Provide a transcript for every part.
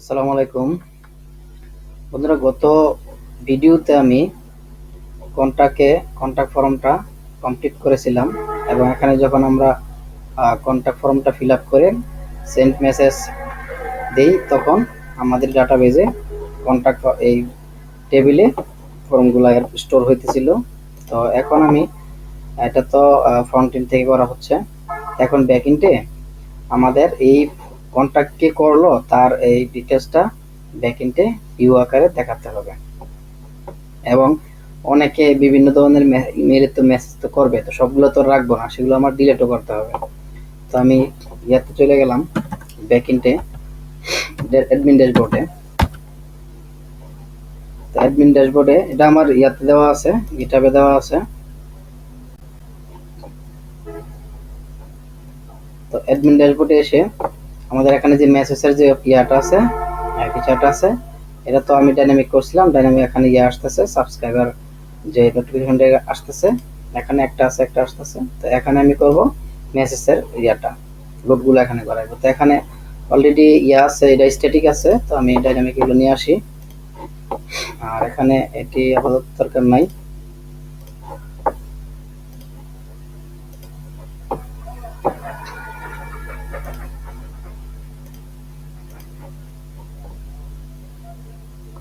আসসালামু আলাইকুম বন্ধুরা, গত ভিডিওতে আমি কন্টাক্ট ফর্মটা কমপ্লিট করেছিলাম এবং এখানে যখন আমরা কন্টাক্ট ফর্মটা ফিল আপ করে সেন্ড মেসেজ দেই তখন আমাদের ডাটাবেজে কন্টাক্ট এই টেবিলে ফর্মগুলো স্টোর হইতেছিল। তো এখন আমি এটা তো ফ্রন্ট এন্ড থেকে করা হচ্ছে, এখন ব্যাক এন্ডে আমাদের এই কন্টাক্ট কে করলো তার এই ডিটেলসটা ব্যাকএন্ডে ভিউ আকারে দেখাতে হবে। এবং অনেকে বিভিন্ন ধরনের ইমেইলে তো মেসেজ তো করবে, তো সবগুলো তো রাখবো না, সেগুলো আমার ডিলিটও করতে হবে। তো আমি ইয়াতে চলে গেলাম ব্যাকএন্ডে, অ্যাডমিন ড্যাশবোর্ডে। তো অ্যাডমিন ড্যাশবোর্ডে এটা আমার ইয়াতে দেওয়া আছে, গিটহাবে দেওয়া আছে। তো অ্যাডমিন ড্যাশবোর্ডে এসে আমাদের এখানে যে মেসেজের যে ইয়াটা আছে, ফিচারটা আছে, এটা তো আমি ডাইনামিক করছিলাম। ডাইনামিক এখানে ইয়ে আসতেছে, সাবস্ক্রাইবার যে নোটিফিকেশনটা আসতেছে, এখানে একটা আছে, একটা আসতেছে। তো এখানে আমি করব মেসেজের ইয়াটা, লোডগুলো এখানে করাইবো। তো এখানে অলরেডি ইয়া আছে, এটা স্ট্যাটিক আছে, তো আমি ডাইনামিক এগুলো নিয়ে আসি। আর এখানে এটি আপাতত দরকার নাই।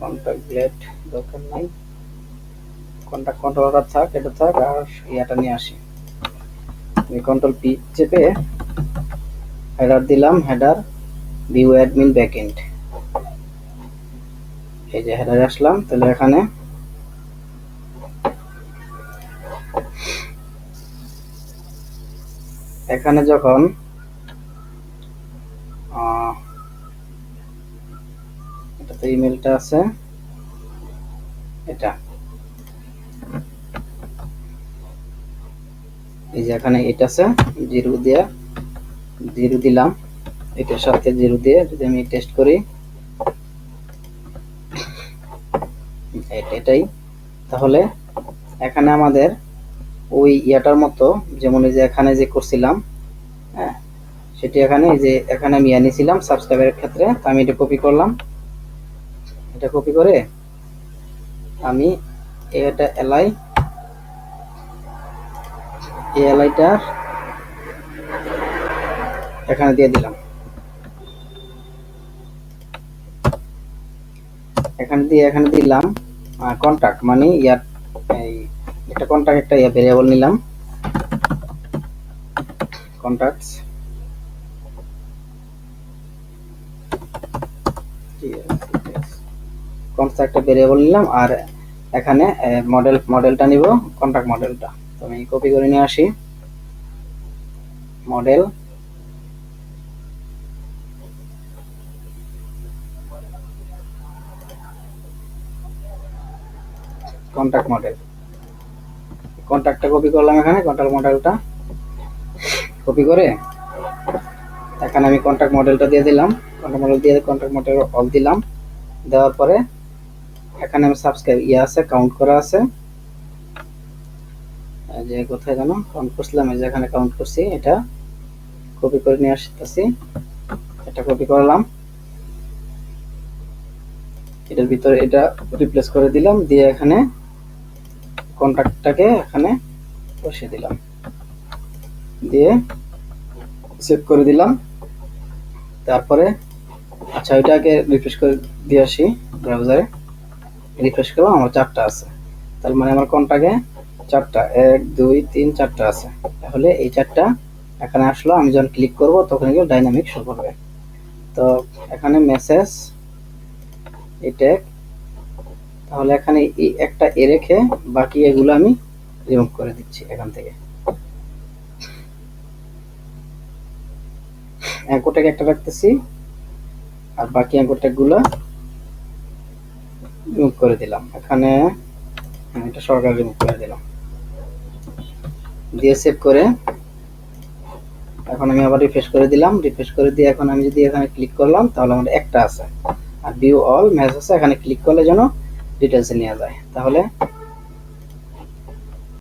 কন্টাক্ট গ্লেড দরকার নাই, কন্টাক্ট কন্ট্রোলার থাক, এটা থাক। আর ইয়াটা নিয়ে আসি, আমি কন্ট্রোল পি চেপে হেডার দিলাম, হেডার ভিউ অ্যাডমিন ব্যাকএন্ড। এই যে হেডারে আসলাম। তাহলে এখানে যখন এটাতে ইমেলটা আছে, এটা এই যে এখানে এটা আছে, জিরো দিলাম, এটার সাথে জিরো দিয়ে যদি আমি টেস্ট করি, এটাই। তাহলে এখানে আমাদের ওই ইয়াটার মতো, যেমন এই যে এখানে যে করছিলাম, হ্যাঁ, সেটি এখানে এই যে এখানে আমি এনেছিলাম সাবস্ক্রাইবারের ক্ষেত্রে। তো আমি এটা কপি করলাম, এটা কপি করে আমি এটা এলাইটা এখানে দিয়ে দিলাম। এখানে দিলাম কন্টাক্ট, মানে ইয়ার এই একটা কন্টাক্ট, একটা ইয়া ভেরিয়েবল নিলাম, কন্টাক্টস একটা ভেরিয়েবল নিলাম। আর এখানে মডেলটা নিব, কন্টাক্ট মডেলটা। তো আমি কপি করে নিয়ে আসি, মডেল কন্টাক্ট মডেল, কন্টাক্টটা কপি করলাম, এখানে কন্টাক্ট মডেলটা কপি করে এখানে আমি কন্টাক্ট মডেলটা দিয়ে দিলাম। কন্টাক্ট মডেল দিয়ে কন্টাক্ট মডেল অল দিলাম। দেওয়ার পরে এখানে আমি সাবস্ক্রাইব ইয়ে আছে, কাউন্ট করা আছে, যে কোথায় যেন কাউন্ট করছিলাম, এই যে এখানে কাউন্ট করছি, এটা কপি করে নিয়ে আসতেছি। এটা কপি করলাম, এটার ভিতরে এটা রিপ্লেস করে দিলাম, দিয়ে এখানে কন্টাক্টটাকে এখানে বসিয়ে দিলাম, দিয়ে সেভ করে দিলাম। তারপরে আচ্ছা, ওইটাকে রিফ্রেশ করে দিয়ে আসি ব্রাউজারে। রিফ্রেশ করলাম, আমার 4টা আছে, তার মানে আমার কন্টাক্টে 4টা, 1 2 3 4টা আছে। তাহলে এই 4টা এখানে আসলো, আমি যখন ক্লিক করব তখন এগুলো ডাইনামিক শো করবে। তো এখানে মেসেজ এটা, তাহলে এখানে এই একটা এ রেখে বাকি এগুলো আমি রিমুভ করে দিচ্ছি এখান থেকে। অ্যাঙ্কর ট্যাগ একটা রাখতেছি, আর বাকি অ্যাঙ্কর ট্যাগ গুলো রিমুভ করে দিলাম। এখানে এটা সরকার রিমুভ করে দিলাম, দিয়ে সেভ করে এখন আমি আবার রিফ্রেশ করে দিলাম। রিফ্রেশ করে দিয়ে এখন আমি যদি এখানে ক্লিক করলাম তাহলে আমার একটা আছে, আর ভিউ অল মেসেজ আছে, এখানে ক্লিক করলে যেন ডিটেলসে নিয়ে যায়। তাহলে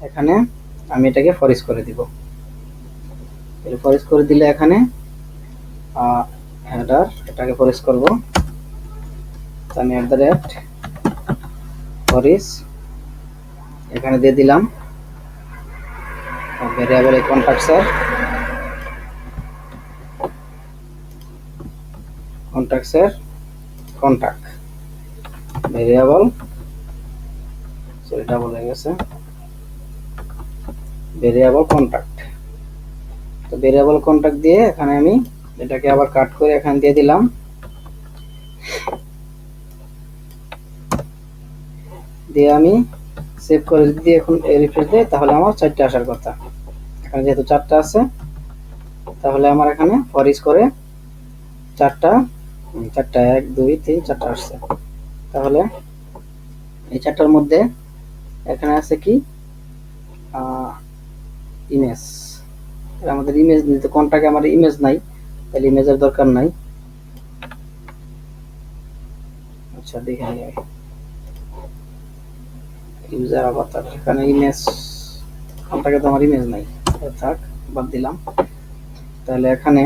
এখানে আমি এটাকে ফরিজ করে দিব। ফরিজ করে দিলে এখানে হেডার, এটাকে ফরিজ করব, আমি @foris এখানে দিয়ে দিলাম variable contact contact variable double হয়ে গেছে ভেরিয়েবল কন্টাক্ট। তো ভেরিয়েবল কন্টাক্ট দিয়ে এখানে আমি এটাকে আবার কাট করে এখানে দিয়ে দিলাম, দিয়ে আমি সেভ করে যদি এখন রিফ্রেশ দিই তাহলে আমার 4টা আসার কথা। এখানে যেহেতু 4টা আছে তাহলে আমার এখানে ফরিস করে 4টা 1 2 3 4টা আসছে। তাহলে এই 4টার মধ্যে এখানে আছে কি ইমেজ। আমাদের ইমেজ নিতে কন্টাক্টে আমার ইমেজ নাই, তাহলে ইমেজের দরকার নাই। আচ্ছা দেখে নিই ইউজার অবতার, এখানে ইমেজ কন্টাক্টে তো আমার ইমেজ নাই, থাক বাদ দিলাম। তাহলে এখানে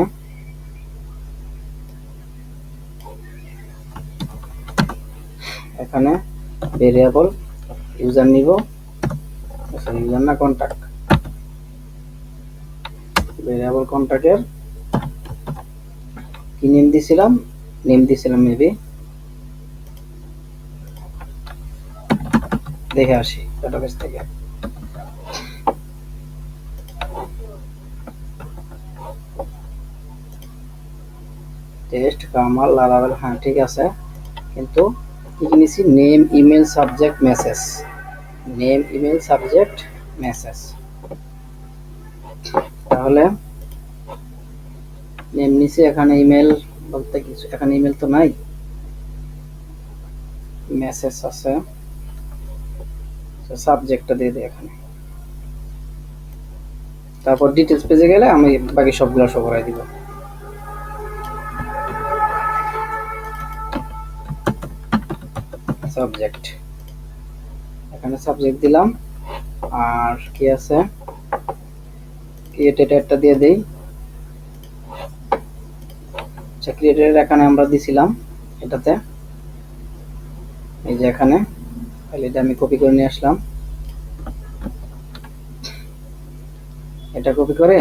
ভেরিয়েবল ইউজার নিব, ইউজার না কন্টাক্ট, ভেরিয়েবল কন্টাক্টের কি নেম দিছিলাম মেবি, দেখে আসি ডাটাবেস থেকে। টেস্ট কামাল লারাবেল, হ্যাঁ ঠিক আছে, কিন্তু কি নিছি নেম ইমেল সাবজেক্ট মেসেজ। তাহলে নেম নিছি, এখানে ইমেল বলতে কিছু, এখানে ইমেল তো নাই, মেসেজ আছে, সাবজেক্টটা দিয়ে দিই এখানে। তারপর ডিটেলস পেজে গেলে আমি বাকি সবগুলো শো করাই দিব। সাবজেক্ট, এখানে সাবজেক্ট দিলাম, আর কি আছে ক্রিয়েটেড একটা দিয়ে দেই। আচ্ছা ক্রিয়েটেড এখানে আমরা দিছিলাম এটাতে, এই যে এখানে এটা আমি কপি করে নিয়ে আসলাম, এটা কপি করে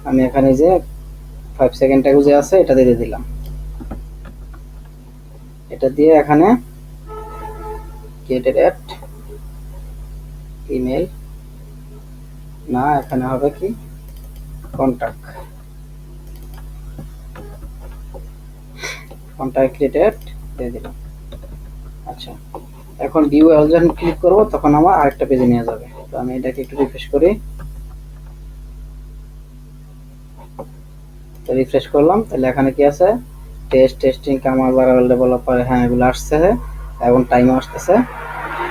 আমি এখানে যে 5 সেকেন্ড ট্যাগ যে আছে এটা দিয়ে দিলাম। এটা দিয়ে এখানে ক্রিয়েটেড এট ইমেল না, এখানে হবে কি কন্টাক্ট ক্রিয়েটেড দিয়ে দিলাম। আচ্ছা এখন ভিউ অল যখন ক্লিক করব তখন আমার আরেকটা পেজে নিয়ে যাবে। তো আমি এটাকে একটু রিফ্রেশ করি, তো রিফ্রেশ করলাম, তাহলে এখানে কি আছে টেস্টিং কামাল লারাবেল ডেভেলপার, হ্যাঁ এগুলো আসছে এবং টাইম আসতেছে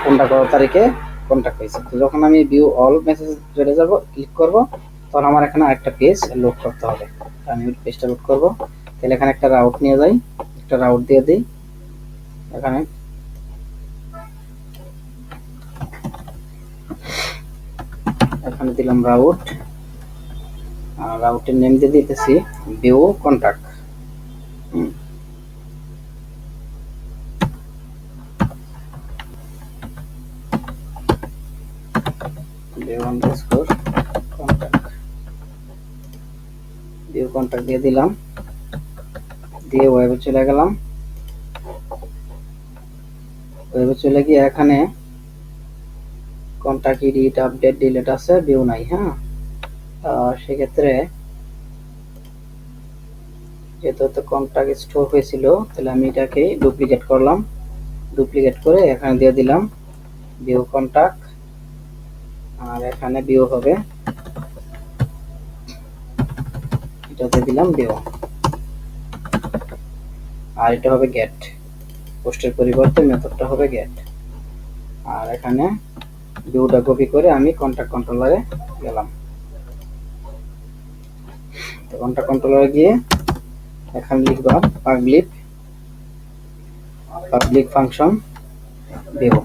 কোনটা কত তারিখে কন্টাক্ট হয়েছে। তো যখন আমি ভিউ অল মেসেজ চলে যাব ক্লিক করব তখন আমার এখানে আরেকটা পেজ লোড করতে হবে। আমি পেজটা লোড করব, তাহলে এখানে একটা রাউট নিয়ে যাই, একটা রাউট দিয়ে দিই, এখানে দিলাম রাউট, আর রাউটের নেম দিয়ে দিতেছি ভিউ কন্টাক্ট। ভিউ কন্টাক্ট দিয়ে দিলাম, দিয়ে ওয়েবে চলে গেলাম। ওয়েবে চলে গিয়ে এখানে কন্টাক্ট এডিট আপডেট ডিলিট আছে, ভিউ নাই। হ্যাঁ সেক্ষেত্রে যেহেতু কন্টাক্ট স্টোর হয়েছিল তাহলে আমি এটাকে ডুপ্লিকেট করলাম, ডুপ্লিকেট করে এখানে দিয়ে দিলাম ভিউ কন্টাক্ট, আর এখানে ভিউ হবে, এটাতে দিলাম ভিউ, আর এটা হবে গেট, পোস্টের পরিবর্তে মেথডটা হবে গেট। আর এখানে ভিউটা কপি করে আমি কন্টাক্ট কন্ট্রোলারে গেলাম, তো কন্টাক্ট কন্ট্রোলারে গিয়ে এখানে লিখবা পাবলিক ফাংশন ভিউ।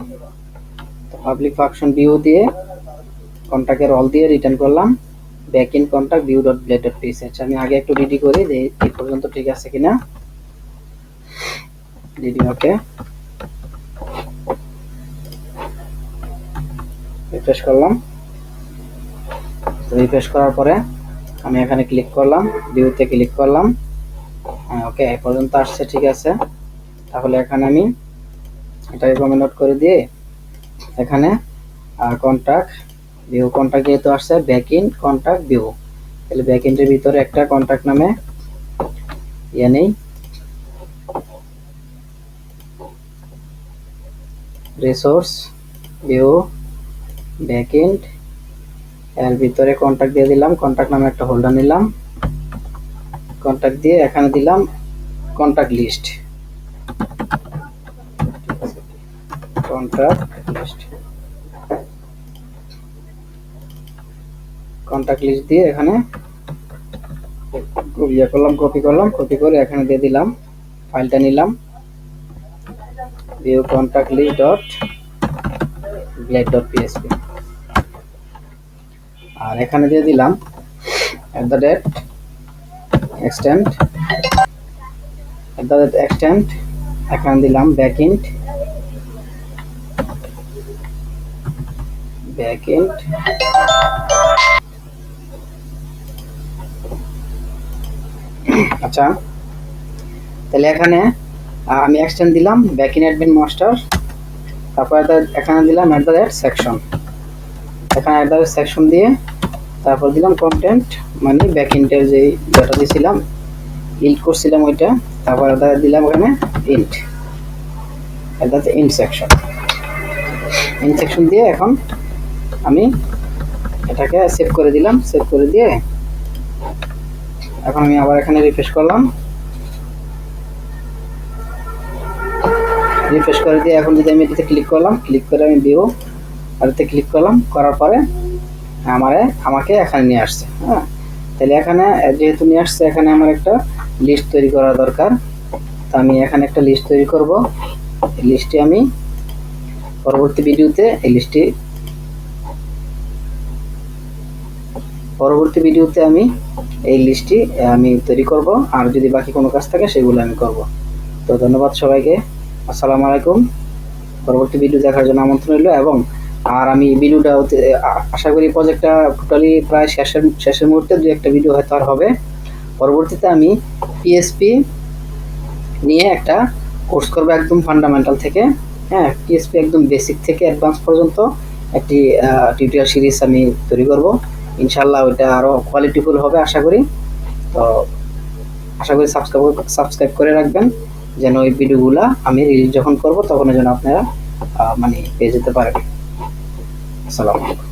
তো পাবলিক ফাংশন ভিউ দিয়ে কন্টাক্টের অল দিয়ে রিটার্ন করলাম back in contact view dot blade dot PS. আমি আগে একটু রেডি করি যে এই পর্যন্ত ঠিক আছে কিনা। ভিডিওকে রিফ্রেশ করলাম। রিফ্রেশ করার পরে আমি এখানে ক্লিক করলাম, ভিউতে ক্লিক করলাম। ওকে, এই পর্যন্ত আসছে, ঠিক আছে। তাহলে এখানে আমি এটাকে কমেন্ট করে দিয়ে এখানে কন্টাক্ট ভিউ, কন্টাক্ট যেহেতু আসছে ব্যাকইন্ড কন্টাক্ট ভিউ, তাহলে ব্যাকইন্ডের ভিতরে একটা কন্টাক্ট নামে নেই, রিসোর্স ভিউ ব্যাকইন্ড, এর ভিতরে কন্টাক্ট দিয়ে দিলাম, কন্টাক্ট নামে একটা হোল্ডার নিলাম, কন্টাক্ট দিয়ে এখানে দিলাম contact list, contact list, contact list দিয়ে এখানে কপি করলাম, কপি করে এখানে দিয়ে দিলাম, ফাইলটা নিলাম view contact list dot blade.php, আর এখানে দিয়ে দিলাম @extend, এখানে দিলাম ব্যাকইন্ড, আচ্ছা, তাহলে এখানে আমি এক্সটেন্ড দিলাম ব্যাকইন্ড অ্যাডমিন মাস্টার, তারপর এখানে দিলাম @section, এখানে @section দিয়ে তারপর দিলাম কন্টেন্ট, মানে ব্যাকইন্ডের যে ডাটা দিয়েছিলাম ইল্ড করছিলাম ওইটা, তারপর দিলাম এখানে ইন্ট সেকশন দিয়ে এখন আমি এটাকে সেভ করে দিলাম, সেভ করে দিয়ে এখন আমি আবার এখানে রিফ্রেশ করলাম, রিফ্রেশ করে দিয়ে এখন যদি আমি এটাতে ক্লিক করলাম, ক্লিক করে আমি ভিউ আর এতে ক্লিক করলাম, করার পরে আমাকে এখানে নিয়ে আসছে। হ্যাঁ, তাহলে এখানে যেহেতু নিয়ে আসছে, এখানে আমার একটা লিস্ট তৈরি করা দরকার, তো আমি এখানে একটা লিস্ট তৈরি করব। এই লিস্টে আমি পরবর্তী ভিডিওতে আমি এই লিস্টটি আমি তৈরি করব, আর যদি বাকি কোনো কাজ থাকে সেগুলো আমি করব। তো ধন্যবাদ সবাইকে, আসসালামু আলাইকুম। পরবর্তী ভিডিও দেখার জন্য আমন্ত্রণ রইল, এবং আর আমি ভিডিওটা আশা করি প্রজেক্টটা টোটালি প্রায় শেষের মুহূর্তে দু একটা ভিডিও হয়তো আর হবে। পরবর্তীতে আমি পিএসপি নিয়ে একটা কোর্স করব একদম ফান্ডামেন্টাল থেকে, হ্যাঁ, পিএসপি একদম বেসিক থেকে অ্যাডভান্স পর্যন্ত একটি টিউটোরিয়াল সিরিজ আমি তৈরি করব। ইনশাল্লাহ ওইটা আরও কোয়ালিটিফুল হবে আশা করি। তো আশা করি সাবস্ক্রাইব করে রাখবেন, যেন ওই ভিডিওগুলো আমি রিলিজ যখন করব তখন যেন আপনারা মানে পেয়ে যেতে পারেন। আসসালামু আলাইকুম।